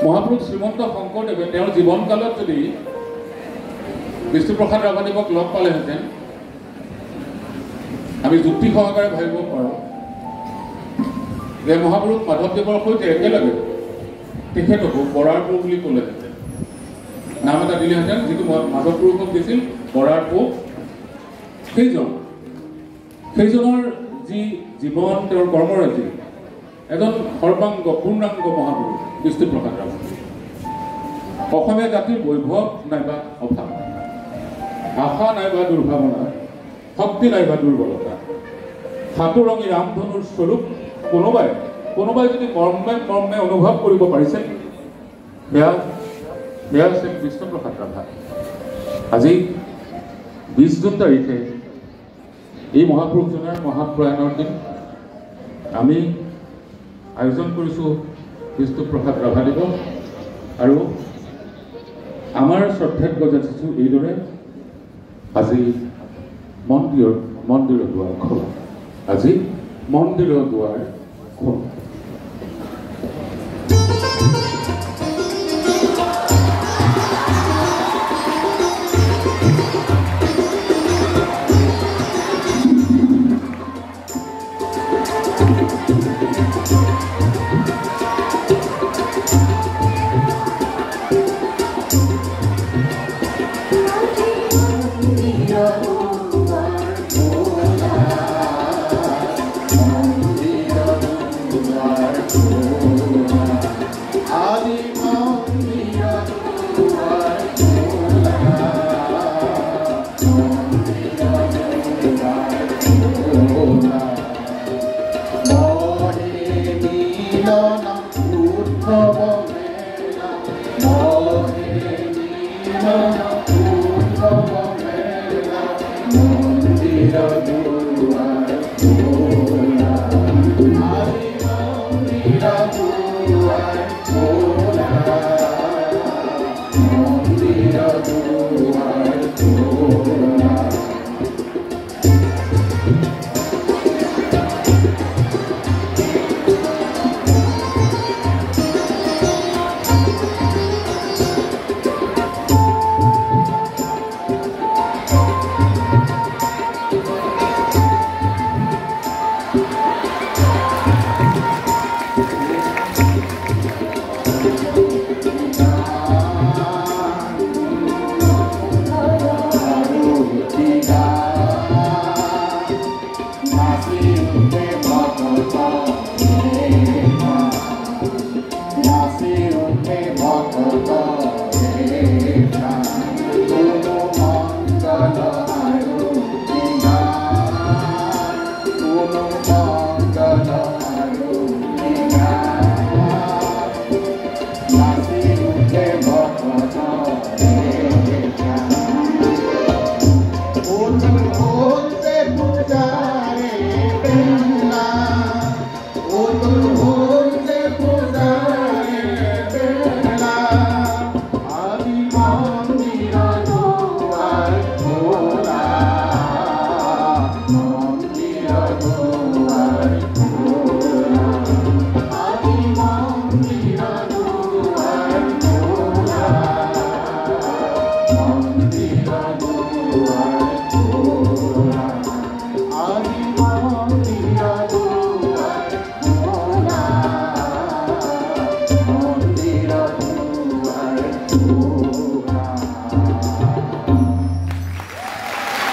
মহাপুৰুষ শ্ৰীমন্ত শংকৰদেৱে তেওঁৰ জীৱনকালত যদি বিষ্ণুপ্ৰসাদ ৰাভাদেৱক লগ পালেহেঁতেন, আমি যুক্তি সহকাৰে ভাবিব পাৰোঁ যে মহাপুৰুষ মাধৱদেৱৰ সৈতে একেলগে তেখেতকো বৰাৰ পো বুলি ক'লেহেঁতেন, নাম এটা দিলেহেঁতেন, যিটো মাধৱপুৰুষক দিছিল বৰাৰ পো। সেইজনৰ যি জীৱন, তেওঁৰ কৰ্মৰাজি, এজন সৰ্বাংগ পূৰ্ণাংগ মহাপুৰুষ বিষ্ণুপ্ৰসাদ ৰাভা। অসমীয়া জাতিৰ বৈভৱ নাইবা অভাৱ, আশা নাইবা দুৰ্ভাৱনা, শক্তি নাইবা দুৰ্বলতা, সাতোৰঙী ৰামধনুৰ স্বৰূপ কোনোবাই যদি মৰ্মে মৰ্মে অনুভৱ কৰিব পাৰিছে, সেয়া হৈছে বিষ্ণুপ্ৰসাদ ৰাভা। আজি 20 জুন তাৰিখে এই মহাপুৰুষজনৰ মহাপ্ৰয়াণৰ দিন। আমি আয়োজন কৰিছোঁ বিষ্ণুপ্ৰসাদ ৰাভা দিৱস, আৰু আমাৰ শ্ৰদ্ধাজ্ঞ যাচিছোঁ এইদৰে, আজি মন্দিৰৰ দুৱাৰ খোলা, আজি মন্দিৰৰ দুৱাৰ খোলা।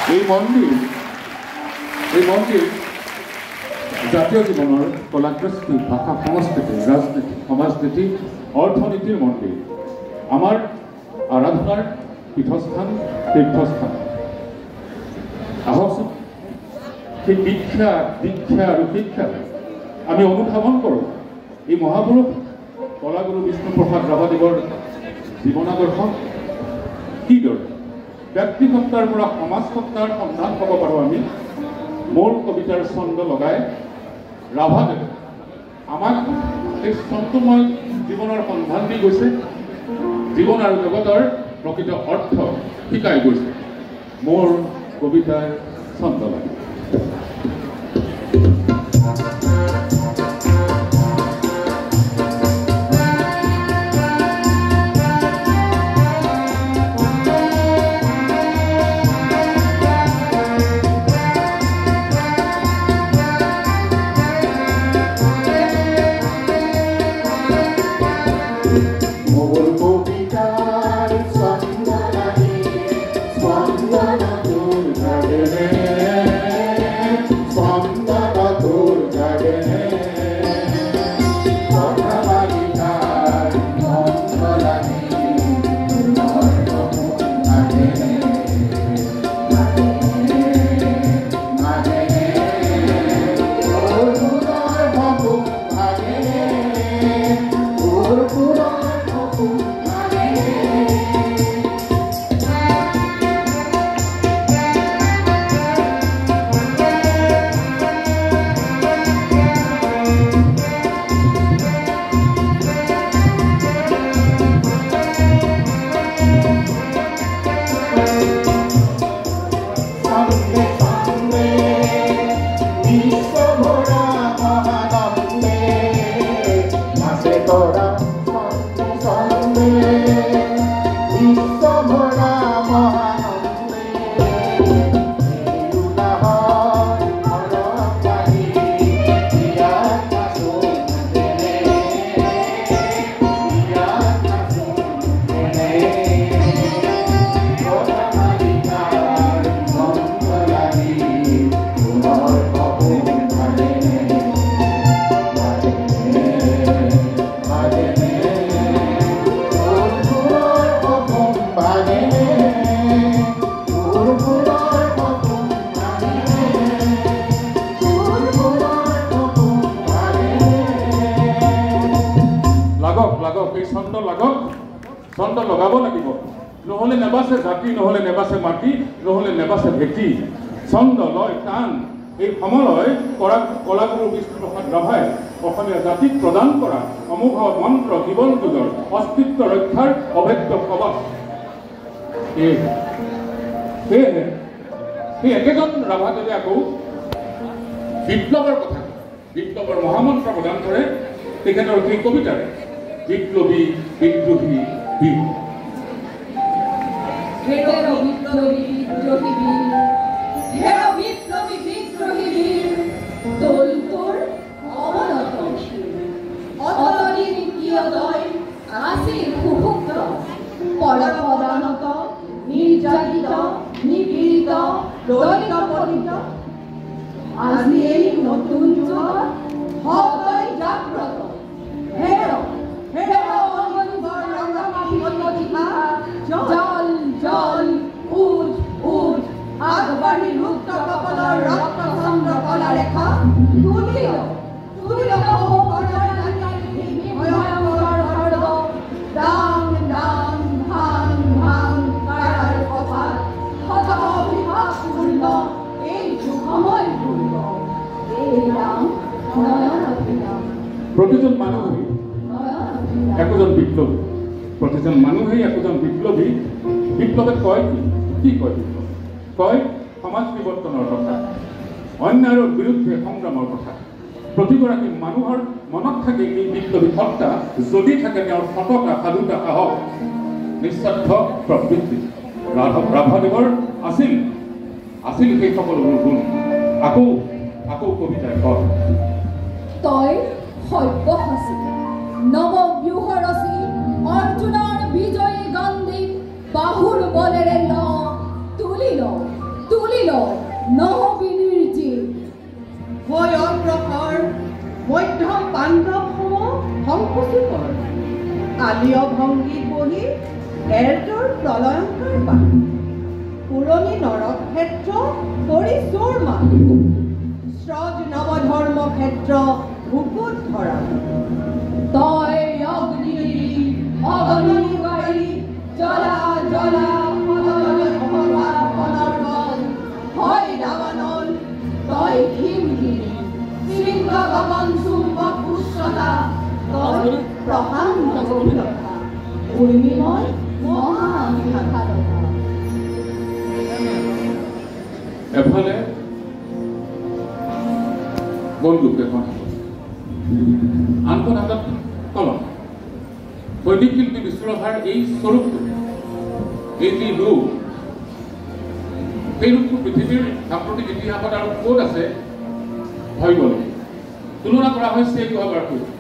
এই মন্দিৰ জাতীয় জীৱনৰ কলাকৃষ্টি, ভাষা সংস্কৃতি, ৰাজনীতি, সমাজনীতি, অৰ্থনীতিৰ মন্দিৰ, আমাৰ আৰাধনাৰ পীঠস্থান, তীৰ্থস্থান। আহকচোন সেই দীক্ষা আৰু শিক্ষা আমি অনুধাৱন কৰোঁ এই মহাপুৰুষ কলাগুৰু বিষ্ণুপ্ৰসাদ ৰাভাদেৱৰ জীৱনাদৰ্শন কিদৰে ব্যক্তিসত্তাৰ পৰা সমাজসত্তাৰ সন্ধান পাব পাৰোঁ আমি। মোৰ কবিতাৰ ছন্দ লগাই ৰাভাদেৱে আমাক এই ছন্দময় জীৱনৰ সন্ধান দি গৈছে, জীৱন আৰু জগতৰ প্ৰকৃত অৰ্থ শিকাই গৈছে। মোৰ কবিতাৰ ছন্দ লাগে। ছন্দ লগাব লাগিব, নহ'লে নেবাচে জাতি, নহ'লে নেবাচে মাটি, নহ'লে নেবাচে ভেটি। ছন্দ লয় টান এই সমলয় কলাগুৰু বিষ্ণুপ্ৰসাদ ৰাভাই অসমীয়া জাতিক প্ৰদান কৰা অমোঘ মন্ত্ৰ জীৱন যুগৰ অস্তিত্ব ৰক্ষাৰ অভেদ্য প্ৰবাস। সেয়েহে সেই একেজন ৰাভাদেৱে আকৌ বিপ্লৱৰ কথা, বিপ্লৱৰ মহামন্ত্ৰ প্ৰদান কৰে তেখেতৰ সেই কবিতাৰে, বিপ্লৱী বিদ্ৰোহী বীৰ। নিৰ্যাতিত, নিপীড়িত, দলিত, পতিত, আজি এই নতুন যুগত হকই জাগ্ৰত। জল জল উঠ উঠ আগবাঢ়ি মুক্ত কপলৰ ৰক্ত চন্দ্ৰ কলা ৰেখা তুলিল তুলিল ভয়ংকৰ খৰ্গ দাং দাং ভাং ভাং কাৰাৰ কপাল শত অভিশাপপূৰ্ণ এই যুগময় পূৰ্ব এই নাম নয়ন অভিনাম। প্ৰতিজন মানুহেই একোজন বিপ্লৱী, প্ৰতিজন মানুহেই একোজন বিপ্লৱী। বিপ্লৱে কয় কি কয়? বিপ্লৱ কয় সমাজ বিৱৰ্তনৰ কথা, অন্যায়ৰ বিৰুদ্ধে সংগ্ৰামৰ কথা। প্ৰতিগৰাকী মানুহৰ মনত থাকে এই বিপ্লৱী সত্তা, যদি থাকে তেওঁৰ সততা, সাধুতা, সাহস, নিস্বাৰ্থ প্ৰবৃত্তি। ৰাভাদেৱৰ আছিল সেই সকলোবোৰ গুণ। আকৌ কবিতাই কয়, তই সব্যসাচী নৱব্যূহ ৰচি অৰ্জুনৰ বিজয়ী গান্ধী বাহুৰ বলেৰে তুলিল নহবিনীৰ জীৱ। হৈ অগ্ৰসৰ মধ্যম পাণ্ডৱসমূহ সংকুচিত আলীয় ভংগী বলি এৰটোৰ প্ৰলয়ংকাৰ পান পুৰণি নৰক্ষেত্ৰ কৰি চোৰমান স্ৰজ নৱধৰ্ম ক্ষেত্ৰ বুকুত ধৰা। তই অগ্নি জ্বলা জ্বলা হয় ৰাৱণন, তই হিমগিৰি শৃংগ গগন চুম্বক উচ্চতা, তই প্ৰশান্ত গভীৰতা উৰ্মিময় মহাবিশাখা। এফালে বন্দুক এখন, আনখন হাতত কলম। সৈনিক শিল্পী বিষ্ণুপ্ৰসাদৰ এই স্বৰূপটো, এই যি ৰূপ, সেই ৰূপটো পৃথিৱীৰ সাম্প্ৰতিক ইতিহাসত আৰু ক'ত আছে ভাবিব লাগিব। তুলনা কৰা হয় চে গুৱেভাৰাৰ সৈতে।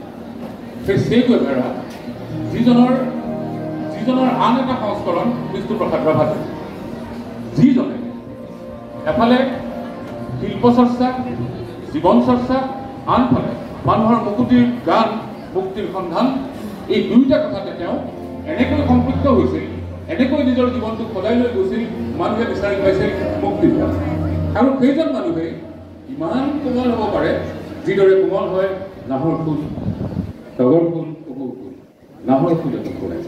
সেই চে গুৱেভাৰা যিজনৰ আন এটা সংস্কৰণ বিষ্ণুপ্ৰসাদ ৰাভাদেৱ, যিজনে এফালে শিল্প চৰ্চা, জীৱন চৰ্চা, আনফালে মানুহৰ মুকুতিৰ গান, মুক্তিৰ সন্ধান, এই দুয়োটা কথাতে তেওঁ এনেকৈ সম্পৃক্ত হৈছিল, এনেকৈ নিজৰ জীৱনটোক সদায় লৈ গৈছিল, মানুহে বিচাৰি পাইছিল মুক্তিৰ পথ। আৰু সেইজন মানুহে ইমান কোমল হ'ব পাৰে, যিদৰে কোমল হয় নাহৰ ফুল, তগৰ ফুল, কপৌ ফুল, নাহৰ ফুলে নুফুৰাই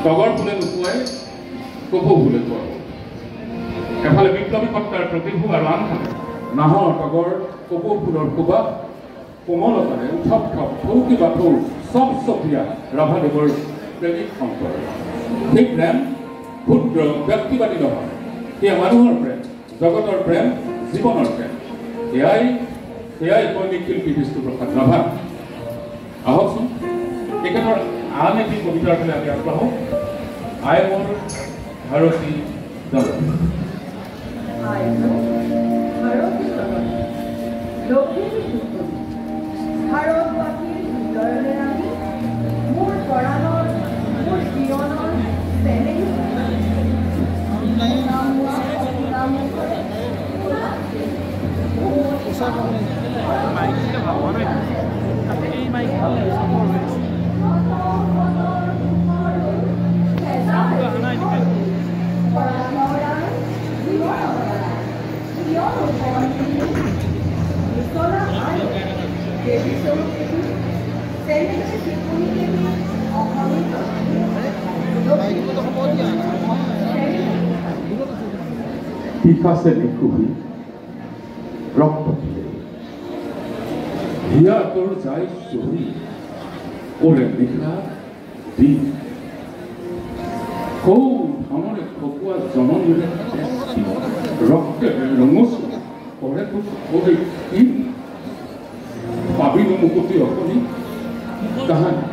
টগৰ ফুলে নুপুৱাই কপৌ ফুলে কোৱা এফালে বিপ্লৱী সত্তাৰ প্ৰতিভূ আৰু আনফালে নাহৰ টগৰ কপৌ ফুলৰ সুবাস কোমলতাৰে উঠপ ঠপ থৌকি বাথৌ চব চপিয়া ৰাভাদেৱৰ প্ৰেমিক শংকৰ সেই প্ৰেম ক্ষুদ্ৰ ব্যক্তিবাদী নহয় সেয়া মানুহৰ প্ৰেম জগতৰ প্ৰেম জীৱনৰ প্ৰেম সেয়াই সৈনিক শিল্পী বিষ্ণুপ্ৰসাদ ৰাভা আহকচোন তেখেতৰ আন এটি কবিতাৰ ফালে আমি আগবাঢ়ো আই মোৰ ভাৰতী জগত ভাৰতবাসীৰ হৃদয়ৰে আমি মোৰ পৰাণৰ মোৰ জীৱনৰ পিকাছে লিখুহি ৰক্ত দিলে হিয়া তোৰ যাই চুৰি ওৰে লিখা দি কৌ ধনৰে খকুৱা জননীৰে ৰক্তেৰে ৰঙচু কৰে তোক কৰি কি পাবিনো মুকুতি অকণি কাহানী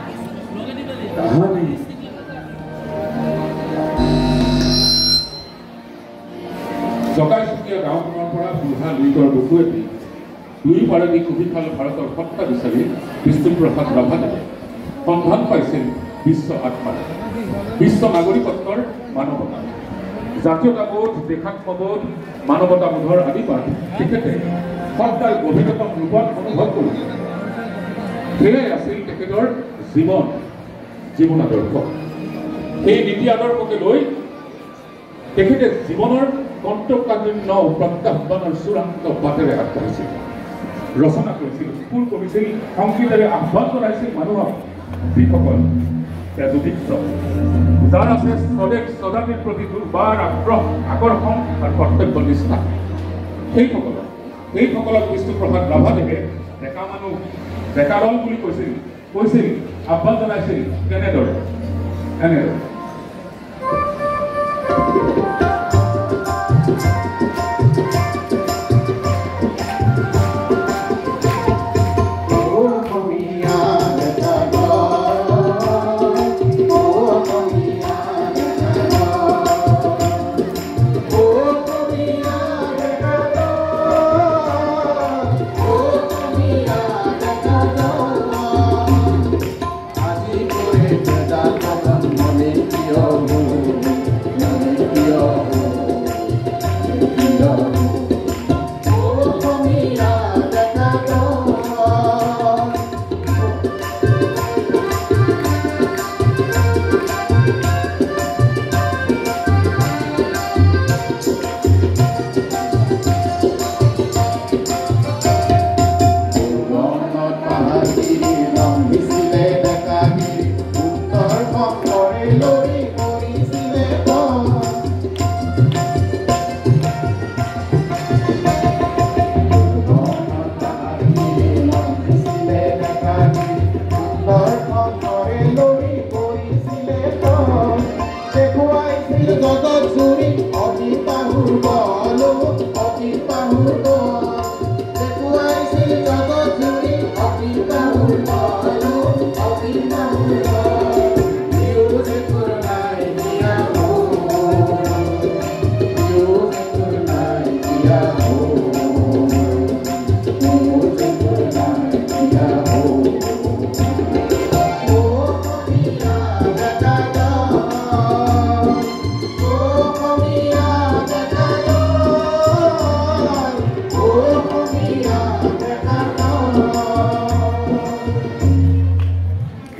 কাহানী জগাইচুকীয়া গাঁওখনৰ পৰা বুঢ়া লুইতৰ বুকুৱেদি দুই পাৰেদি কুবিফাল ভাৰতৰ সত্তা বিচাৰি বিষ্ণুপ্ৰসাদ ৰাভাদেৱে সন্ধান পাইছিল বিশ্ব আত্মাৰ বিশ্ব নাগৰিকত্বৰ মানৱতা জাতীয়তাবোধ দেশাত্মবোধ মানৱতাবোধৰ আদিপাঠ তেখেতে সদায় গভীৰতম ৰূপত অনুভৱ কৰিছিল সেয়াই আছিল তেখেতৰ জীৱন আদৰ্শ সেই নীতি আদৰ্শকে লৈ তেখেতে জীৱনৰ কণ্টকাকীৰ্ণ প্ৰত্যাহ্বানৰ চূড়ান্ত বাটেৰে আগবাঢ়িছিল ৰচনা কৰিছিল স্কুল কৰিছিল সংগীতেৰে আহ্বান জনাইছিল মানুহক যিসকল তেজোদীপ্ত যাৰ আছে স্বদেশ স্বজাতিৰ প্ৰতি দুৰ্বাৰ আগ্ৰহ আকৰ্ষণ আৰু কৰ্তব্য নিষ্ঠা সেইসকলক বিষ্ণুপ্ৰসাদ ৰাভাদেৱে ডেকা মানুহ ডেকা দল বুলি কৈছিল আহ্বান জনাইছিল কেনেদৰে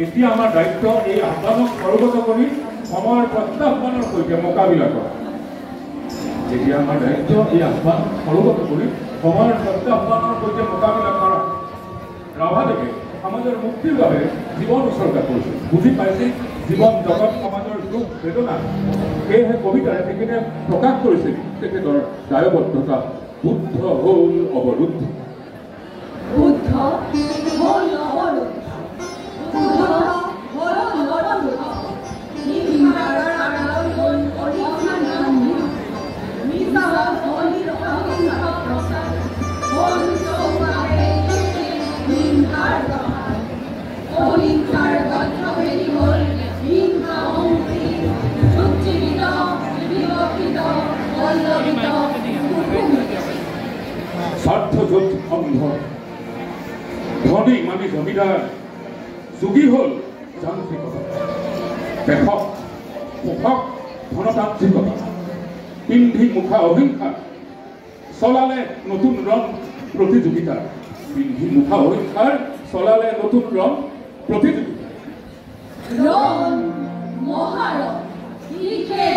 এতিয়া আমাৰ দায়িত্ব এই আহ্বানক সৰ্বত কৰি সময়ৰ প্ৰত্যাহ্বানৰ সৈতে মোকাবিলা কৰা। এতিয়া আমাৰ দায়িত্ব এই আহ্বান সৰ্বত কৰি সময়ৰ প্ৰত্যাহ্বানৰ সৈতে মোকাবিলা কৰা। ৰাভাদেৱে সমাজৰ মুক্তিৰ বাবে জীৱন উৎসৰ্গা কৰিছিল, বুজি পাইছিল জীৱন জগত সমাজৰ দুখ বেদনা। সেয়েহে কবিতাৰে তেখেতে প্ৰকাশ কৰিছিল তেখেতৰ দায়বদ্ধতা। বুদ্ধ হ'ল অৱৰুদ্ধ, বুদ্ধ হ'ল অৱৰুদ্ধ, স্বাৰ্থযুত অন্ধ, ধনী মানি জমিদাৰ, যোগী হ'ল যান্ত্ৰিকতা, পেশক পোষক ধনতান্ত্ৰিকতা, পিন্ধি মুখা অহিংসা, চলালে নতুন ৰং প্ৰতিযোগিতা। পিন্ধি মুখা অহিংসাৰ চলালে নতুন ৰং প্ৰতিযোগিতা। ৰং মহাৰং লিখে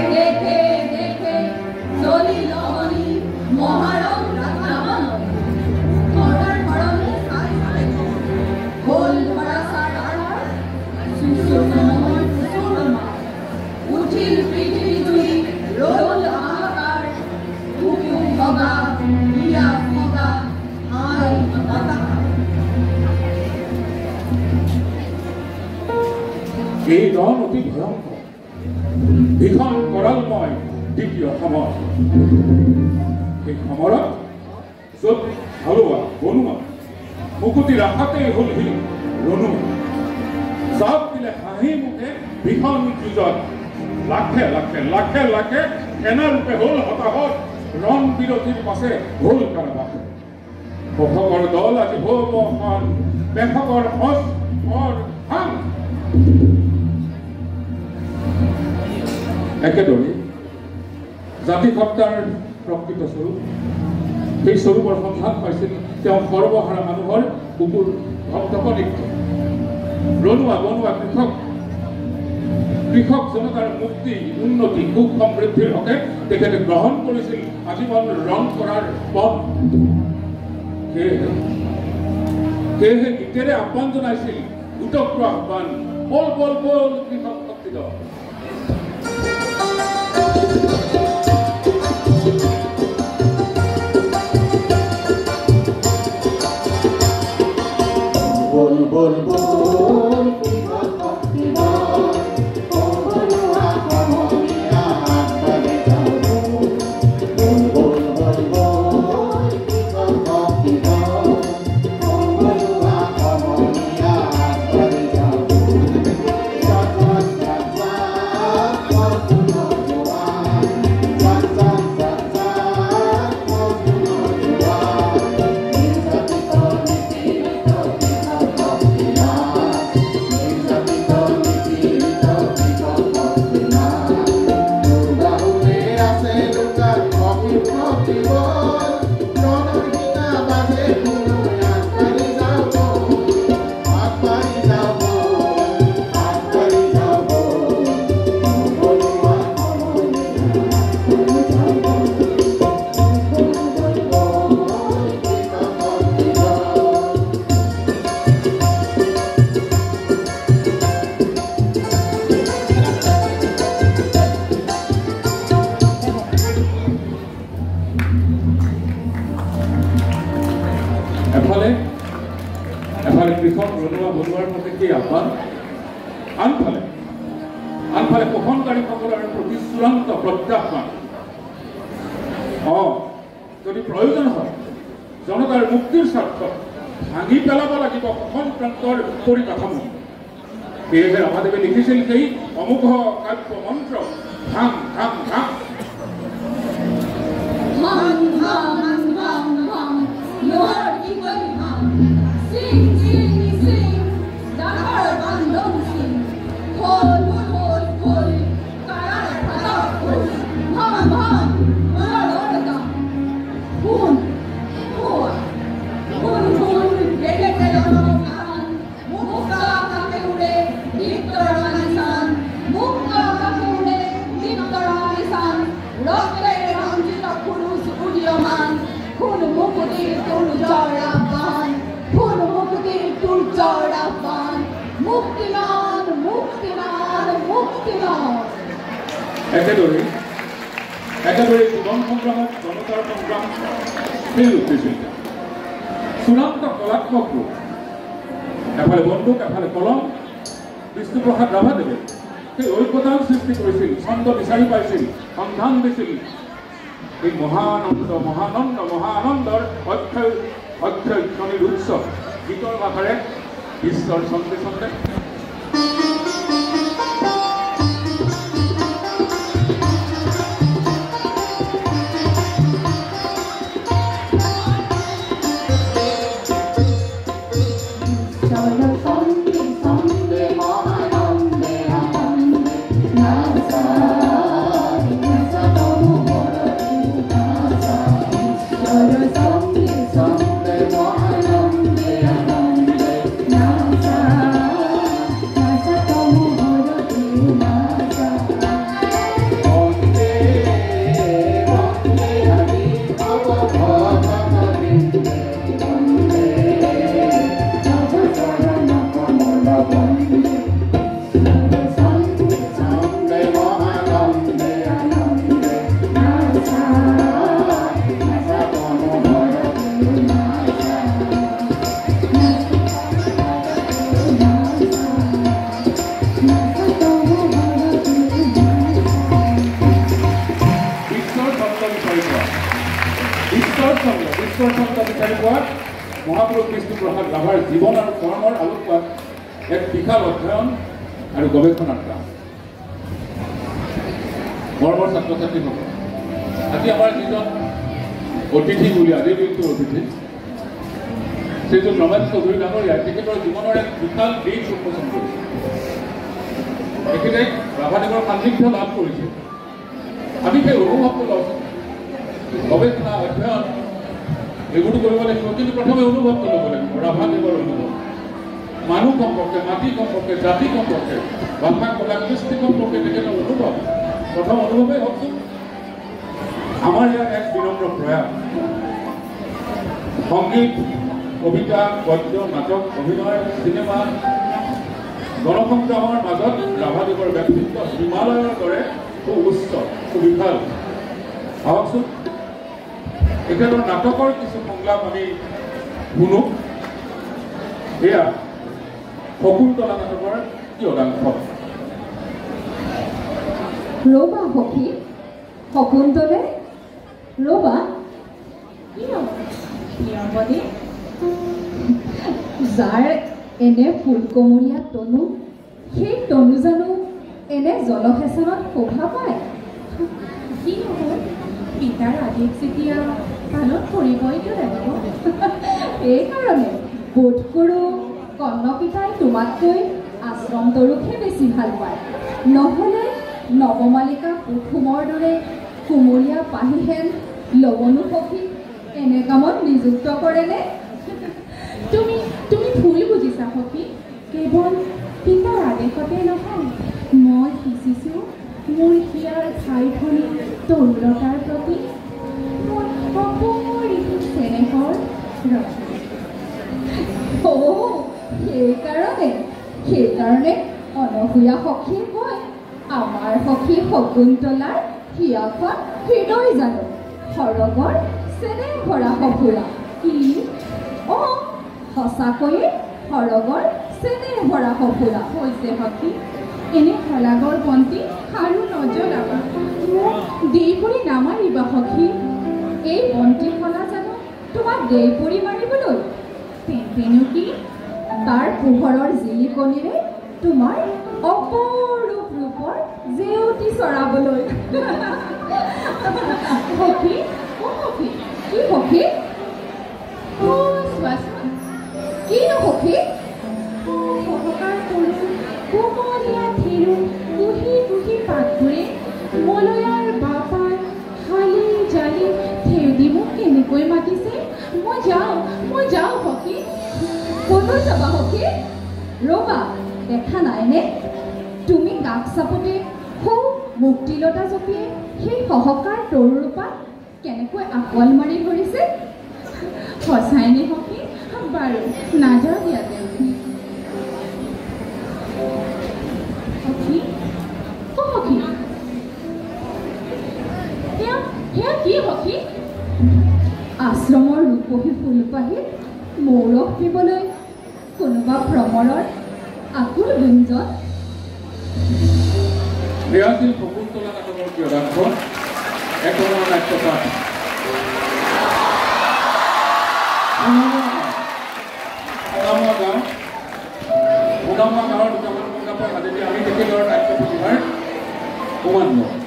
দেখে দেখে চলি নহনি মহাৰং ৰাধামান ধৰাৰ ধৰণে চাই চাই হ'ল ধৰা চাৰ উঠিল পৃথিৱী জুই ৰ'ল হাহাকাৰ উকিও ভগা বিয়া ভগা আই হতাশা। এই ৰণ অতি ভয়ংকৰ, ভীষণ কৰালময় দ্বিতীয় সমৰ। সেই সমৰত য'ত হালোৱা বনোৱা মুকুতি ৰাখাতেই হ'ল সি ৰণুৱা। জাপ দিলে হাঁহি মুখে ভীষণ যুঁজত লাখে লাখে লাখে লাখে সেনাৰূপে হ'ল হতাহত। ৰণ বিৰতিৰ পাছে হ'ল কাৰাবাস। শোষকৰ দল আজি ভৌম শান, পেশকৰ সঁচ অৰ হান। একেদৰে জাতিসত্তাৰ প্ৰকৃত স্বৰূপ, সেই স্বৰূপৰ সন্ধান পাইছিল তেওঁ সৰ্বহাৰা মানুহৰ বুকুৰ ভক্তকনিষ্ঠ। ৰণুৱা বনোৱা কৃষক, কৃষক জনতাৰ মুক্তি উন্নতি সুখ সমৃদ্ধিৰ হকে তেখেতে গ্ৰহণ কৰিছিল আজীৱন ৰং কৰাৰ পথ। সেয়েহে গীতেৰে আহ্বান জনাইছিল উতক্ৰ আহ্বান, বল বল বল কৃষক শক্তিত। বল বল বল এফালে কৃষক ৰণুৱা বনোৱাৰ মতে কি আহ্বান, আনফালে শোষণকাৰীসকলৰ প্ৰতি চূড়ান্ত প্ৰত্যাহ্বান। যদি প্ৰয়োজন হয় জনতাৰ মুক্তিৰ স্বাৰ্থত ভাঙি পেলাব লাগিব শাসন প্ৰান্তৰ পৰিকাঠামো সেয়েহে ৰাভাদেৱে লিখিছিল সেই অমোঘ কাব্য মন্ত্ৰ ভাং ভাং ভাং ভাং ভাং ভাং ভাং লোহাৰ ইগলি ভাং সিং সিং সিং ডাঙৰ বান্ধন সিং খোল খোল খোল কাৰাৰ ফাটা খোল ভাং ভাং মাৰৰ দাম খুন খোৱা খুন খুন গেলে গেলে ভাং মুক্তা কাকে উড়ে দীপ্তৰা নিশান মুক্তা কাকে উড়ে দীপ্তৰা নিশান ৰক্তে ৰঞ্জিত পুৰুষ উদীয়মান খুন মুকুতিৰ তোৰ জৰাবান খুন মুকুতিৰ তোৰ জৰাবান মুক্তিমান মুক্তিমান মুক্তিমান একেদৰে জীৱন সংগ্ৰামত জনতাৰ সংগ্ৰাম সেই উঠিছিল চূড়ান্ত কলাত্মক ৰূপ এফালে বন্দুক এফালে কলম বিষ্ণুপ্ৰসাদ ৰাভাদেৱে সেই ঐক্যতাৰ সৃষ্টি কৰিছিল ছন্দ বিচাৰি পাইছিল সন্ধান দিছিল এই মহানন্দৰ অক্ষয়ক্ষণিৰ উৎসৱ গীতৰ ভাষাৰে বিশ্বৰ ছন্দে ছন্দে মহাপুৰুষ বিষ্ণুপ্ৰসাদ ৰাভাৰ জীৱন আৰু কৰ্মৰ আলোকপাত এক বিশাল অধ্যয়ন আৰু গৱেষণাৰ কাম মৰমৰ ছাত্ৰ ছাত্ৰীসকল আজি আমাৰ যিজন অতিথি বুলি আজিৰ দিনটোৰ অতিথি শ্ৰীযুত ৰমেশ চৌধুৰী ডাঙৰীয়াই তেখেতৰ জীৱনৰ এক বিশাল দিশ উন্মোচন কৰিছে তেখেতে ৰাভাদেৱৰ সান্নিধ্য লাভ কৰিছে আমি সেই অনুভৱটো লওঁ গৱেষণা অধ্যয়ন এইবোৰটো কৰিব লাগিব কিন্তু প্ৰথমে অনুভৱটো ল'ব লাগিব ৰাভাদেৱৰ অনুভৱ মানুহ সম্পৰ্কে মাটি সম্পৰ্কে জাতি সম্পৰ্কে ভাষা কলা কৃষ্টি সম্পৰ্কে তেখেতৰ অনুভৱ প্ৰথম অনুভৱেই হওকচোন আমাৰ ইয়াত এক বিনম্ৰ প্ৰয়াস সংগীত কবিতা গদ্য নাটক অভিনয় চিনেমা গণসংগ্ৰামৰ মাজত ৰাভাদেৱৰ ব্যক্তিত্ব হিমালয়ৰ দৰে খুব উচ্চ খুব বিশাল ভাবকচোন তেখেতৰ নাটকৰ কিছু সংলাপ আমি শুনো এয়া শকুন্তলা নাটকৰ কি অংশ ৰবা সখী শকুন্তলে ৰবা প্ৰিয়মণি যাৰ এনে ফুলকমলীয়া তনু সেই তনু জানো এনে জলসেচনত শোভা পায় কি হ'ব পিতাৰ আদেশ যেতিয়া পালন কৰিবইতো লাগিব এইকাৰণে বোধ কৰোঁ কন্যপিতাই তোমাতকৈ আশ্ৰম তৰুকহে বেছি ভাল পায় নহ'লে নৱমালিকা কুসুমৰ দৰে কুমলীয়া পাহিহেন লৱণু সখী এনে কামত নিযুক্ত কৰেনে তুমি ভুল বুজিছা সখী কেৱল পিতাৰ আদেশতে নহয় মই সিঁচিছোঁ মোৰ হিয়াৰ ঠাই ভৰি তৰুলতাৰ প্ৰতি মোৰ সকলোৰে চেনেহৰ সেইকাৰণে অনসূয়া সখীয়ে কয় আমাৰ সখী শকুন্তলাৰ হিয়াখন হৃদয় জানো সৰগৰ চেনেহ ভৰা সফুৰা কি সঁচাকৈয়ে সৰগৰ চেনেহ ভৰা সফুৰা হৈছে সখী এনে শলাগৰ বন্তি আৰু নজ্বলাবা মোক দেৰি কৰি নামাৰিবা সখী এই বন্তিখনা জানো তোমাক দেই পৰি মাৰিবলৈ তেনো কি তাৰ পোহৰৰ জিলিকনিৰে তোমাৰ অপৰূপ ৰূপৰ জেউতি চৰাবলৈ সখী অ সখী কি সখী অ চোৱাচোন কিনো সখী সহকাৰ তৰু কোমলীয়া থিৰু কুহি কুহি পাতবোৰে মলয়াৰ বাপাৰ খালি জালি থেউদি মোক কেনেকৈ মাতিছে মই যাওঁ সখী ক'লৈ যাবা সখী ৰ'বা দেখা নাইনে তুমি কাষ চাপতে খুব মুক্তিলতা জপিয়ে সেই সহকাৰ তৰুৰূপা কেনেকৈ আকোৱাল মাৰি ধৰিছে সঁচাইনে সখী বাৰু নাযাওঁ দিয়া সখী সখী সেয়া কি সখী আশ্ৰমৰ ৰূপহী ফুলপাহীত মৌৰস দিবলৈ কোনোবা ভ্ৰমৰৰ আকুল গুঞ্জন ৰিহাৰ্চেল শকুন্তলা নাটকৰ কিয়দাংশ এক ধৰণৰ নাট্যপাঠ সুনামা গাঁৱৰ দুটামান প্ৰজাপৰ মাজেদি আমি তেখেতৰ নাট্য প্ৰতিভাৰ প্ৰমাণ লওঁ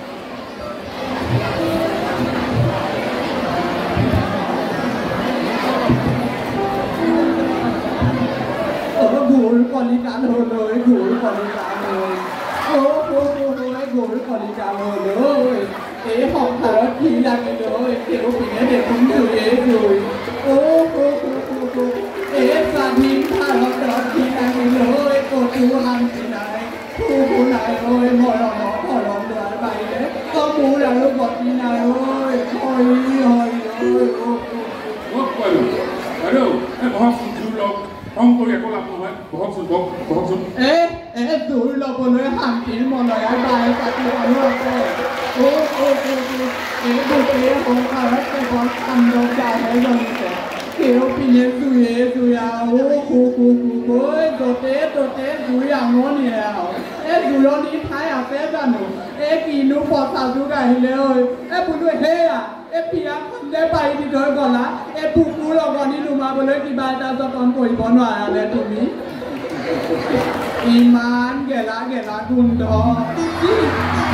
ঘূৰ কলিকাল হলৈ ঘূৰ কলিকাল ঘূৰ কলিকাল হলৈ এই সংসাৰত কি লাগিলৈ তেওঁ পিনে দেখোন জুয়ে জুই এই স্বাধীন ভাৰতত কি লাগিলৈ ক'তো শান্তি নাই সুখো নাই ঐ মৰণৰ ঘৰৰ দুৱাৰ বাহিৰে মোৰ আৰু গতি নাই ঐ দূৰ ল'বলৈ শান্তিৰ মনয়াৰ বাই পাতি মানুহ আছে এই গোটেই সংসাৰত কেৱল কান্দৱ গাহে জ্বলিছে তেওঁ পিনে জুয়ে জুয়া য'তে ত'তে জুই আমনিয়ে আৰু এই জুৰণি ঠাই আছে জানো এই কিনো পচা যুগ আহিলে ঐ বোলো সেয়া এই পিয়াখন যে পাৰি দি থৈ গলা এই বুকুৰ লগনি নুমাবলৈ কিবা এটা যতন কৰিব নোৱাৰানে তুমি ইমান গেলা গেলা গোন্ধ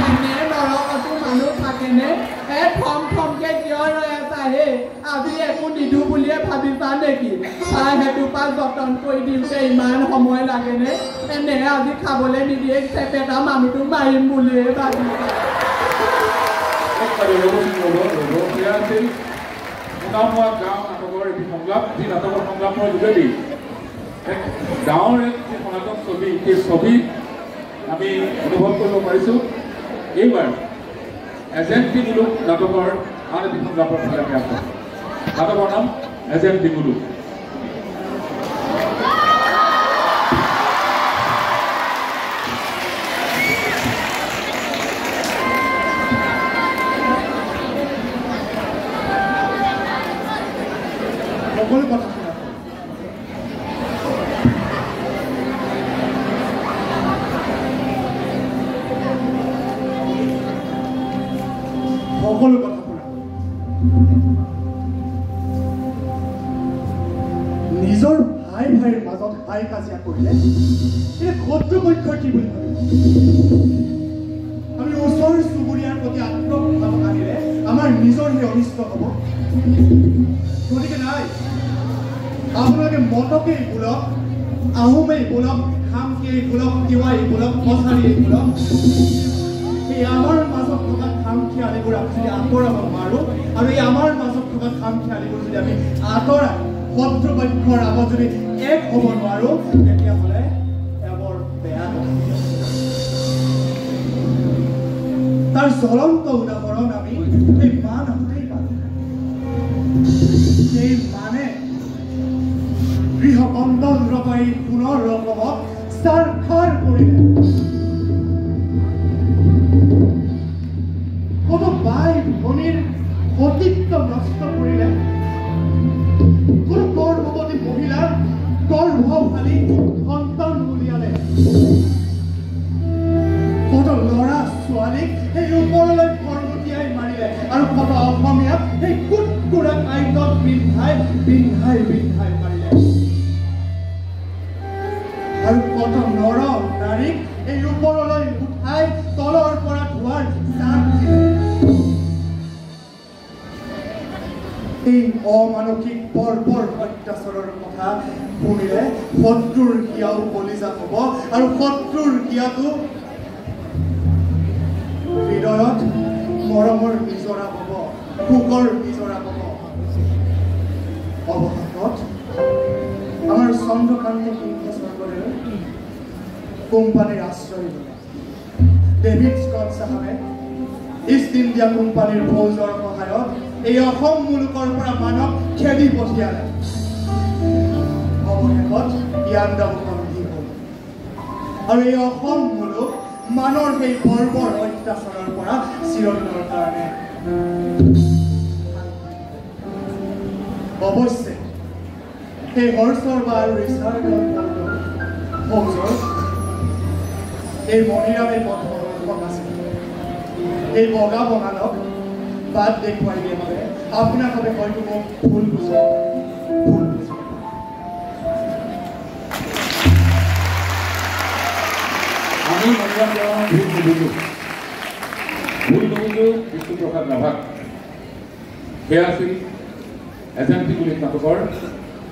এনে নৰকতো মানুহ থাকেনে থম থমকে কিয় ৰৈ আছা হে আজি একো নিদো বুলিয়ে ভাবিছা নেকি সেইটোপা যতন কৰি দিওঁতে ইমান সময় লাগেনে এনে আজি খাবলৈ নিদিয়ে চেপেটা মানুহটোক মাৰিম বুলিয়ে ভাবিছা সুনামা গাঁও নাটকৰ এটি সংলাপ যি নাটকৰ সংলাপৰ যোগেদি গাঁৱৰ এক যি সনাতন ছবি সেই ছবি আমি অনুভৱ কৰিব পাৰিছোঁ এইবাৰ এজেণ্ট দিগুলুক নাটকৰ আন এটি সংলাপৰ ফালে আমি আছোঁ নাটকৰ নাম এজেণ্ট দিগুলুক সকলো কথা সকলো কথা শুনা নিজৰ ভাই ভাইৰ মাজত হাই কাজিয়া কৰিলে এই শত্ৰুপক্ষৰ কি বুলি ভাবিব আমি ওচৰ চুবুৰীয়াৰ প্ৰতি আক্ৰমণ আনিলে আমাৰ নিজৰহে অনিষ্ট হ'ব গতিকে নাই আপোনালোকে মটকেই বোলক আহোমেই বোলক খামকেই বোলক তিৱাই বোলক কছাৰীয়েই বোলক এই আমাৰ মাজত থকা খামখিয়ালিবোৰ আমি যদি আঁতৰাব নোৱাৰোঁ আৰু এই আমাৰ মাজত থকা খামখিয়ালিবোৰ যদি আমি আঁতৰাই শত্ৰুপক্ষৰ আগত যদি এক হ'ব নোৱাৰোঁ তেতিয়াহ'লে এবৰ বেয়া তাৰ জ্বলন্ত উদাহৰণ আমি এই মান আহোঁতেই পালোঁ এই মানে গৃহবন্ধন ৰবাই পুনৰ ৰকমক চাৰখাৰ কৰিলে কোনো বাই ভনীৰ সতীত্ব নষ্ট কৰিলে কোনো গৰ্ভৱতী মহিলাৰ গৰ্ভশালী সন্তান উলিয়ালে কত ল'ৰা ছোৱালীক সেই ওপৰলৈ খৰগতিয়াই মাৰিলে আৰু কত অসমীয়াক সেই পিন্ধাই পিন্ধাই পিন্ধাই মাৰিলে আৰু কত নৰ নাৰীক এই ওপৰলৈ উঠাই তলৰ পৰা ধোৱাৰ চাপ দিলে এই অমানসিক বৰ্বৰ অত্যাচাৰৰ কথা শুনিলে শত্ৰুৰ হিয়াও কলিজাত হ'ব আৰু শত্ৰুৰ হিয়াটো হৃদয়ত মৰমৰ নিজৰা হ'ব সুখৰ নিজৰা হ'ব অৱশেষত আমাৰ চন্দ্ৰকান্ত সিংহ স্বৰ্গদেৱে কোম্পানীৰ আশ্ৰয় ল'লে ডেভিড স্কট চাহাবে ইষ্ট ইণ্ডিয়া কোম্পানীৰ ফৌজৰ সহায়ত এই অসম মুলুকৰ পৰা মানৱ খেদি পঠিয়ালে অৱশেষত ইয়াণ্ডাবু সন্ধি হ'ল আৰু এই অসম মুলুক মানৰ সেই বৰ্বৰ অত্যাচাৰৰ পৰা চিৰদিনৰ কাৰণে অৱশ্যে সেই হৰ্ষৰ বা আৰু ৰিচাৰ্ডৰ ফৌজৰ এই মণিৰামে পথ আছিল এই বগা বঙালক বাদ দেখুৱাই দিয়ে বাবে আপোনাৰ বাবে হয়তো মোক ভুল বুজে আমি মণিৰাম দেৱানৰ ভুল নুবুজো বিষ্ণুপ্ৰসাদ ৰাভাক সেয়া আছিল এজেঞ্চি পুলিচ নাটকৰ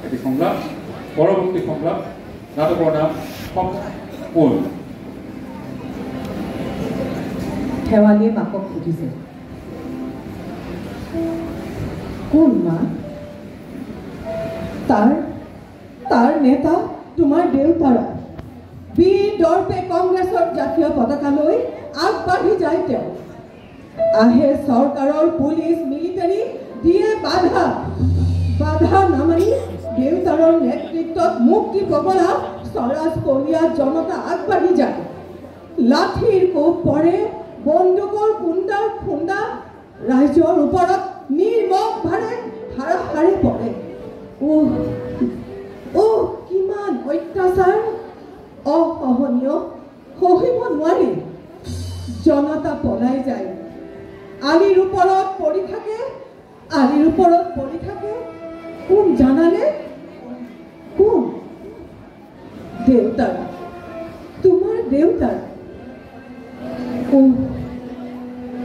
এটি সংলাপ পৰৱৰ্তী সংলাপ নাটকৰ নাম কোন শেৱালিয়ে মাকক সুধিছে কোন মা তাৰ নেতা তোমাৰ দেউতাৰা বীৰ দৰ্পে কংগ্ৰেছৰ জাতীয় পতাকা লৈ আগবাঢ়ি যায় তেওঁ আহে চৰকাৰৰ পুলিচ মিলিটাৰী দিয়ে বাধা নামানি দেউতাৰৰ নেতৃত্বত মুক্তি পাবলা স্বৰাজ কলিয়া জনতা আগবাঢ়ি যায় লাঠিৰ কোব পৰে বন্দুকৰ খুন্দা ৰাইজৰ ওপৰত নিৰ্মমভাৱে হাৰাহাৰি পৰে কিমান অত্যাচাৰ অসহনীয় সহিব নোৱাৰি জনতা পলাই যায় আলিৰ ওপৰত পৰি থাকে কোন জানানে কোন দেউতাৰ তোমাৰ দেউতাৰ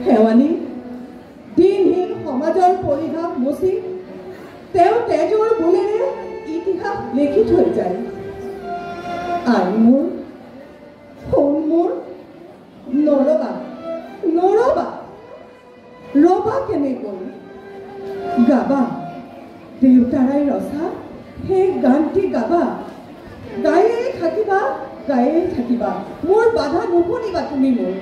শেৱালি দিনহীন সমাজৰ পৰিঘাত মচি তেওঁ তেজৰ বোলেৰে ইতিহাস লিখি থৈ যায় আৰু মোৰ নৰবা কেনেকৈ গাবা দেউতাৰাই ৰচা সেই গানটি গাবা গায়ে থাকিবা মোৰ বাধা নুশুনিবা তুমি মোৰ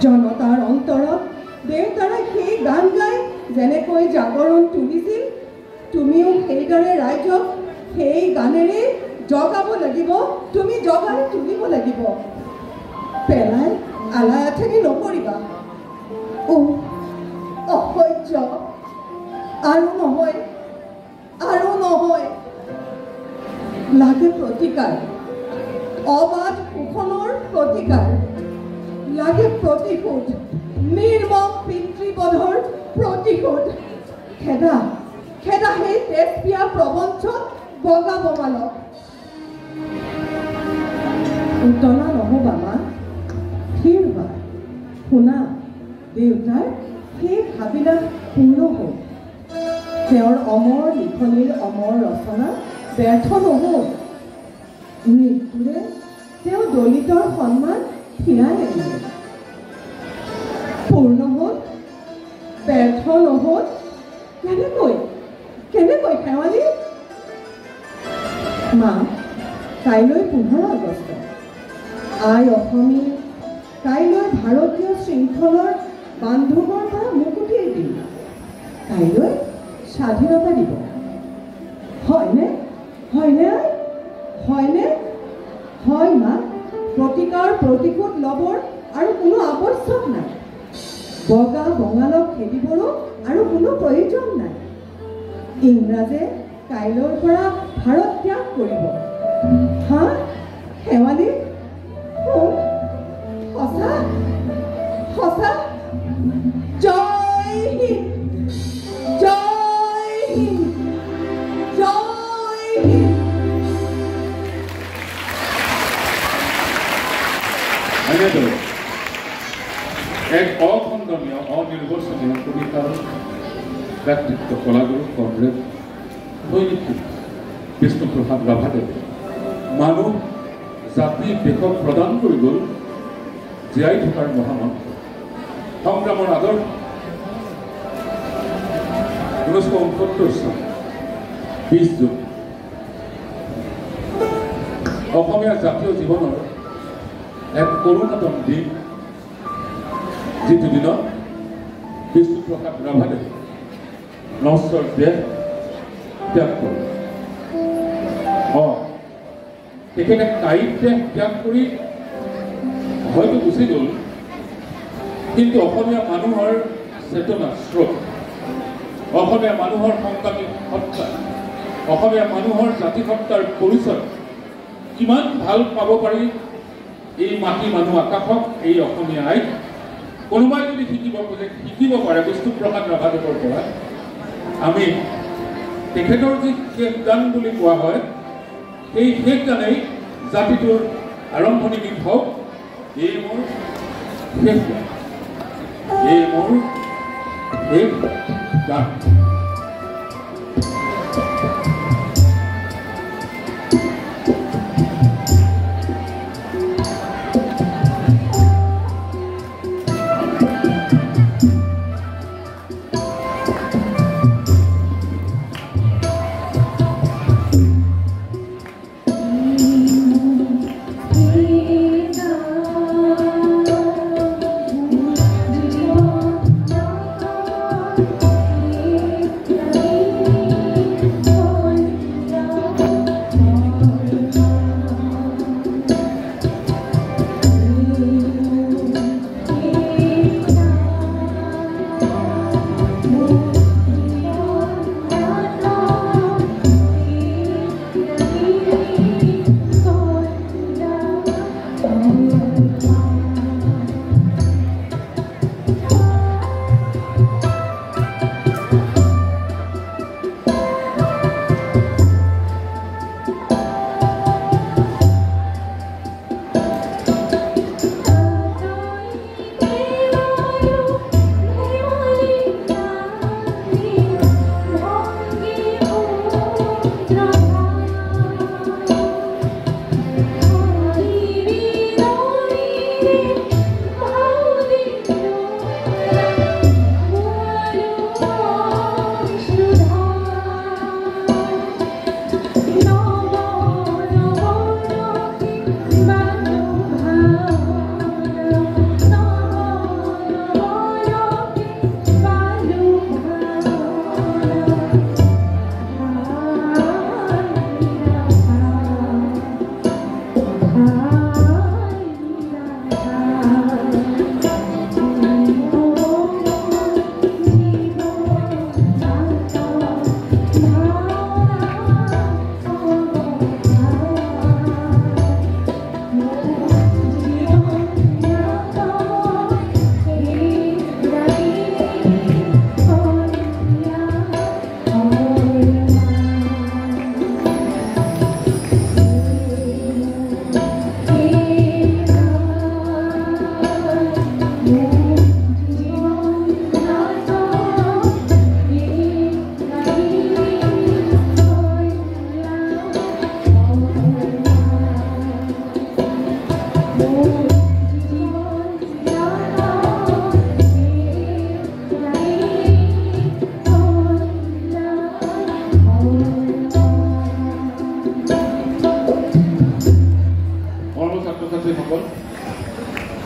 জনতাৰ অন্তৰত দেউতাৰাই সেই গান গাই যেনেকৈ জাগৰণ তুলিছিল তুমিও সেইদৰে ৰাইজক সেই গানেৰে জগাব লাগিব তুমি জগাই তুলিব লাগিব পেলাই আলায়াঠেনি নকৰিবা অসহ্য আৰু নহয় লাগে প্ৰতিকাৰ অবাধ শোষণৰ প্ৰতিকাৰ লাগে প্ৰতিশোধ নিৰ্মম পিতৃবধৰ প্ৰতিশোধ খেদা সেই তেজপিয়া প্ৰবঞ্চক বগা বঙালক উতলা নহবা মা থিৰ হোৱা শুনা দেউতাৰ সেই ভাবিলা পূৰ্ণ হ'ল তেওঁৰ অমৰ লিখনিৰ অমৰ ৰচনা ব্যৰ্থ নহ'ল মৃত্যুৰে তেওঁ দলিতৰ সন্মান ফিৰাই আনিলে পূৰ্ণ হ'ল ব্যৰ্থ নহ'ল কেনেকৈ শেৱালি মা কাইলৈ 15 আগষ্ট আই অসমী কাইলৈ ভাৰতীয় শৃংখলৰ বান্ধৱৰ পৰা মুকুটিৰ দিন কাইলৈ স্বাধীনতা দিৱস হয়নে হয় মা প্ৰতিকাৰ প্ৰতিশোধ ল'বৰ আৰু কোনো আৱশ্যক নাই বগা বঙালক খেদিবৰো আৰু কোনো প্ৰয়োজন নাই ইংৰাজে কাইলৈৰ পৰা ভাৰত ত্যাগ কৰিব হা শেৱালি সঁচা জয় হিন্দ জয় এক অখণ্ডনীয় অনিৰ্বচনীয় কবিতাৰ ব্যক্তিত্ব কলাগুৰু কমৰেড দৈনিক বিষ্ণুপ্ৰসাদ ৰাভাদেৱে মানুহ জাতি দেশক প্ৰদান কৰি গ'ল জীয়াই থকাৰ মহামন্ত্ৰ সংগ্ৰামৰ আদৰ্শ 1969 চন 20 জুন অসমীয়া জাতীয় জীৱনৰ এক কৰুণাতম দিন যিটো দিনত বিষ্ণুপ্ৰসাদ ৰাভাদেৱে নশ্বৰ দেশ ত্যাগ কৰে তেখেতে কায়িক দেশ ত্যাগ কৰি হয়তো গুচি গ'ল কিন্তু অসমীয়া মানুহৰ চেতনা স্ৰোত অসমীয়া মানুহৰ সংগ্ৰামী সত্তা অসমীয়া মানুহৰ জাতিসত্তাৰ পৰিচয় কিমান ভাল পাব পাৰি এই মাটি মানুহ আকাশক এই অসমীয়া আইক কোনোবাই যদি শিকিব খোজে শিকিব পাৰে বিষ্ণুপ্ৰসাদ ৰাভাদেৱৰ পৰা আমি তেখেতৰ যি শেষ গান বুলি কোৱা হয় এই শেষ গানেই জাতিটোৰ আৰম্ভণি গীত হওক এই মোৰ শেষ গান এই মোৰ শেষ গান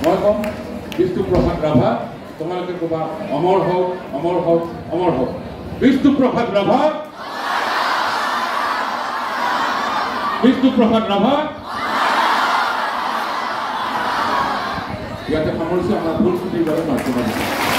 মই কম বিষ্ণুপ্ৰসাদ ৰাভা তোমালোকে ক'বা অমৰ হওক অমৰ হওক অমৰ হওক বিষ্ণুপ্ৰসাদ ৰাভা বিষ্ণুপ্ৰসাদ ৰাভা ইয়াতে সামৰিছোঁ আমাৰ ভুল ছুটিৰ বাবে মাধ্যম